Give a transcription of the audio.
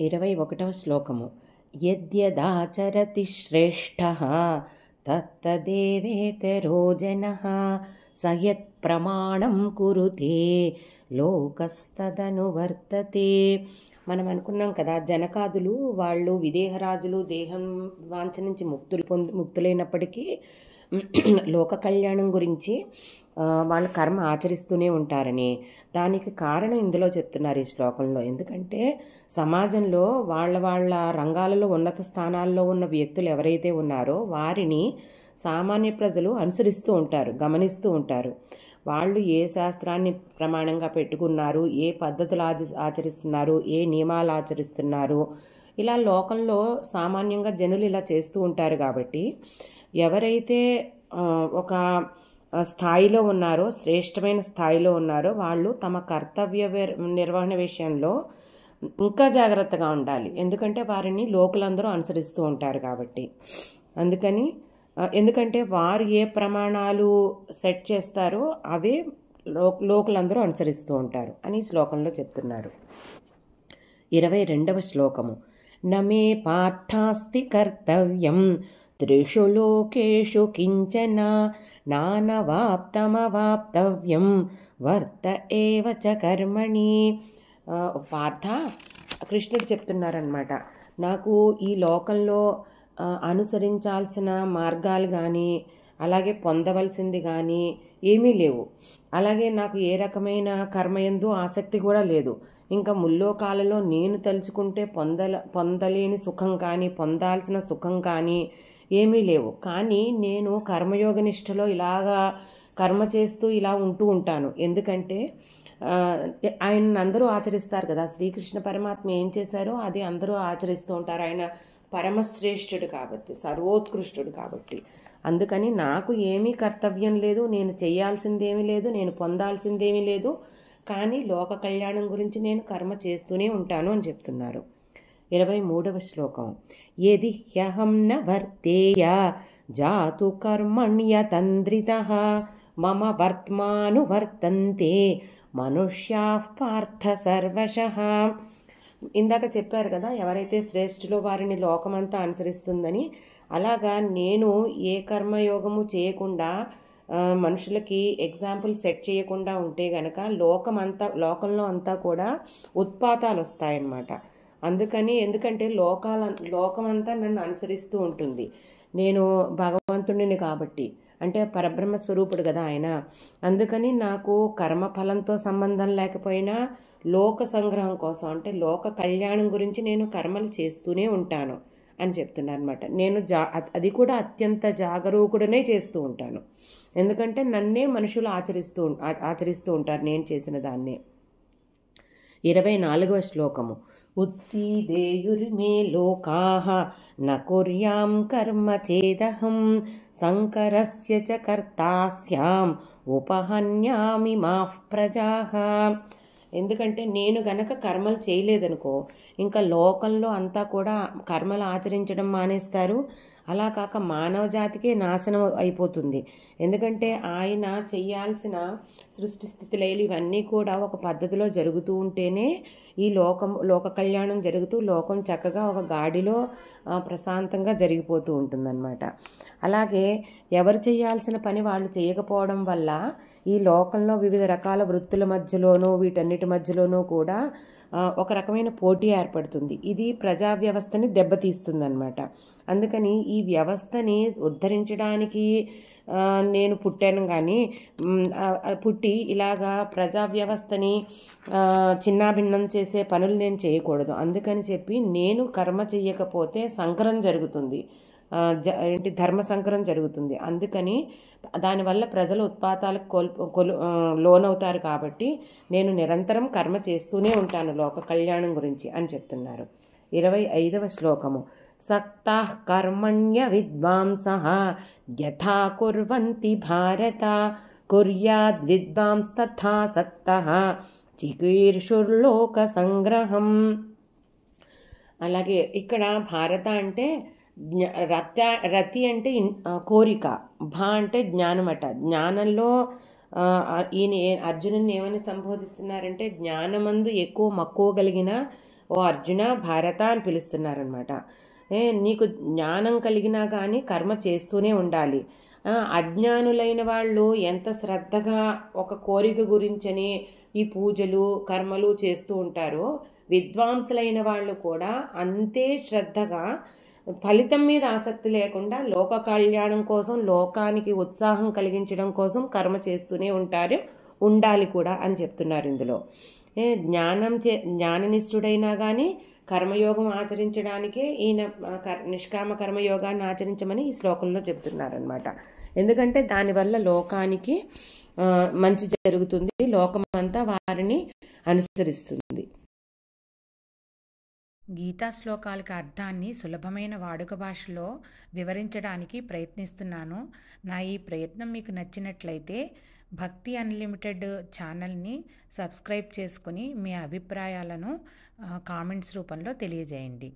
21వ శ్లోకము. యద్యదాచరతి శ్రేష్ఠః తత్తదేవేతరో జనః స యత్ప్రమాణం కురుతే లోకస్తదనువర్తతే. మనం అనుకున్నాం కదా, జనకాదులు వాళ్ళు విదేహరాజులు, దేహం వాంఛ నుంచి ముక్తులైనప్పటికీ లోక కళ్యాణం గురించి వాళ్ళ కర్మ ఆచరిస్తూనే ఉంటారని. దానికి కారణం ఇందులో చెప్తున్నారు ఈ శ్లోకంలో. ఎందుకంటే సమాజంలో వాళ్ళ రంగాలలో ఉన్నత స్థానాల్లో ఉన్న వ్యక్తులు ఎవరైతే ఉన్నారో వారిని సామాన్య ప్రజలు అనుసరిస్తూ ఉంటారు, గమనిస్తూ ఉంటారు. వాళ్ళు ఏ శాస్త్రాన్ని ప్రమాణంగా పెట్టుకున్నారు, ఏ పద్ధతులు ఆచరిస్తున్నారు, ఏ నియమాలు ఆచరిస్తున్నారు, ఇలా లోకంలో సామాన్యంగా జనులు ఇలా చేస్తూ ఉంటారు. కాబట్టి ఎవరైతే ఒక స్థాయిలో ఉన్నారో, శ్రేష్టమైన స్థాయిలో ఉన్నారో, వాళ్ళు తమ కర్తవ్య నిర్వహణ విషయంలో ఇంకా జాగ్రత్తగా ఉండాలి. ఎందుకంటే వారిని లోకులందరూ అనుసరిస్తూ ఉంటారు కాబట్టి. ఎందుకంటే వారు ఏ ప్రమాణాలు సెట్ చేస్తారో అవే లోకులందరూ అనుసరిస్తూ ఉంటారు అని శ్లోకంలో చెప్తున్నారు. 22వ శ్లోకము. నమే పార్థాస్తి కర్తవ్యం త్రిషు లోకేషు కించన నానవాప్తమవాప్తవ్యం వర్త ఏవ చ కర్మణి. పార్థ, కృష్ణుడు చెప్తున్నారనమాట, నాకు ఈ లోకంలో అనుసరించాల్సిన మార్గాలు కానీ అలాగే పొందవలసింది కానీ ఏమీ లేవు. అలాగే నాకు ఏ రకమైన కర్మయందు ఆసక్తి కూడా లేదు. ఇంకా ముల్లోకాలలో నేను తలుచుకుంటే పొందలేని సుఖం కానీ పొందాల్సిన సుఖం కానీ ఏమీ లేవు. కానీ నేను కర్మయోగ నిష్టలో ఇలాగా కర్మ చేస్తూ ఇలా ఉంటూ ఉంటాను. ఎందుకంటే ఆయన అందరూ ఆచరిస్తారు కదా. శ్రీకృష్ణ పరమాత్మ ఏం చేశారో అది అందరూ ఆచరిస్తూ ఉంటారు. ఆయన పరమశ్రేష్ఠుడు కాబట్టి, సర్వోత్కృష్టుడు కాబట్టి. అందుకని నాకు ఏమీ కర్తవ్యం లేదు, నేను చేయాల్సిందేమీ లేదు, నేను పొందాల్సిందేమీ లేదు. కానీ లోక కళ్యాణం గురించి నేను కర్మ చేస్తూనే ఉంటాను అని చెప్తున్నారు. 23వ శ్లోకం. యది హ్యహం న వర్తేయ జాతు కర్మణ్యతంద్రితః మమ వర్త్మానువర్తంతే మనుష్యాః పార్థ సర్వశః. ఇందాక చెప్పారు కదా, ఎవరైతే శ్రేష్ఠులో వారిని లోకమంతా అనుసరిస్తుందని. అలాగా నేను ఏ కర్మయోగము చేయకుండా మనుషులకి ఎగ్జాంపుల్ సెట్ చేయకుండా ఉంటే గనక లోకంలో అంతా కూడా ఉత్పాతాలు వస్తాయన్నమాట. ఎందుకంటే లోకమంతా నన్ను అనుసరిస్తూ ఉంటుంది. నేను భగవంతుడిని కాబట్టి, అంటే పరబ్రహ్మ స్వరూపుడు కదా ఆయన. అందుకని నాకు కర్మఫలంతో సంబంధం లేకపోయినా లోక సంగ్రహం కోసం, అంటే లోక కళ్యాణం గురించి నేను కర్మలు చేస్తూనే ఉంటాను అని చెప్తున్నారు అనమాట. నేను అది కూడా అత్యంత జాగరూకుడనే చేస్తూ ఉంటాను. ఎందుకంటే నన్నే మనుషులు ఆచరిస్తూ ఉంటారు నేను చేసిన దాన్నే. 24వ శ్లోకము. ఉత్సీదేయుర్మే లోకాః న కుర్యాం కర్మ చేదహం సంకరస్య చ కర్తాస్యాం ఉపహన్యామి మాః ప్రజాః. ఎందుకంటే నేను గనక కర్మలు చేయలేదనుకో, ఇంకా లోకంలో అంతా కూడా కర్మలు ఆచరించడం మానేస్తారు. అలా కాక మానవ జాతికే నాశనం అయిపోతుంది. ఎందుకంటే ఆయన చేయాల్సిన సృష్టి స్థితి లయలు ఇవన్నీ కూడా ఒక పద్ధతిలో జరుగుతూ ఉంటేనే ఈ లోక కళ్యాణం జరుగుతూ లోకం చక్కగా ఒక గాడిలో ప్రశాంతంగా జరిగిపోతూ ఉంటుందన్నమాట. అలాగే ఎవరు చేయాల్సిన పని వాళ్ళు చేయకపోవడం వల్ల ఈ లోకంలో వివిధ రకాల వృత్తుల మధ్యలోనూ వీటన్నిటి మధ్యలోనూ కూడా ఒక రకమైన పోటీ ఏర్పడుతుంది. ఇది ప్రజా వ్యవస్థని దెబ్బతీస్తుందన్నమాట. అందుకని ఈ వ్యవస్థని ఉద్ధరించడానికి నేను పుట్టాను, కానీ పుట్టి ఇలాగా ప్రజా వ్యవస్థని చిన్నాభిన్నం చేసే పనులు నేను చేయకూడదు. అందుకని చెప్పి నేను కర్మ చెయ్యకపోతే సంకరం జరుగుతుంది, ధర్మ సంకరం జరుగుతుంది. అందుకని దానివల్ల ప్రజలు ఉత్పాతాలకు లోనవుతారు. కాబట్టి నేను నిరంతరం కర్మ చేస్తూనే ఉంటాను లోక కళ్యాణం గురించి అని చెప్తున్నారు. 25వ శ్లోకము. సక్తాః కర్మణ్య విద్వాంసః యథా కుర్వంతి భారత కుర్యాద్ విద్వాంస్తథా సక్తః చికీర్షుర్లోక సంగ్రహం. అలాగే ఇక్కడ భారత అంటే రతి అంటే కోరిక, భా అంటే జ్ఞానం అట. జ్ఞానంలో ఈయన అర్జునుని ఏమని సంబోధిస్తున్నారంటే, జ్ఞానమందు ఎక్కువ మక్కువ కలిగిన ఓ అర్జున భారత అని పిలుస్తున్నారనమాట. నీకు జ్ఞానం కలిగినా కానీ కర్మ చేస్తూనే ఉండాలి. అజ్ఞానులైన వాళ్ళు ఎంత శ్రద్ధగా ఒక కోరిక గురించని ఈ పూజలు కర్మలు చేస్తూ ఉంటారో, విద్వాంసులైన వాళ్ళు కూడా అంతే శ్రద్ధగా ఫలితం మీద ఆసక్తి లేకుండా లోక కళ్యాణం కోసం, లోకానికి ఉత్సాహం కలిగించడం కోసం కర్మ చేస్తూనే ఉండాలి కూడా అని చెప్తున్నారు ఇందులో. జ్ఞాననిష్ఠుడైనా కానీ కర్మయోగం ఆచరించడానికే ఈయన నిష్కామ కర్మయోగాన్ని ఆచరించమని ఈ శ్లోకంలో చెప్తున్నారనమాట. ఎందుకంటే దానివల్ల లోకానికి మంచి జరుగుతుంది, లోకమంతా వారిని అనుసరిస్తుంది. గీతా శ్లోకాలకు అర్థాన్ని సులభమైన వాడుక భాషలో వివరించడానికి ప్రయత్నిస్తున్నాను. నా ఈ ప్రయత్నం మీకు నచ్చినట్లయితే భక్తి అన్లిమిటెడ్ ఛానల్ని సబ్స్క్రైబ్ చేసుకుని మీ అభిప్రాయాలను కామెంట్స్ రూపంలో తెలియజేయండి.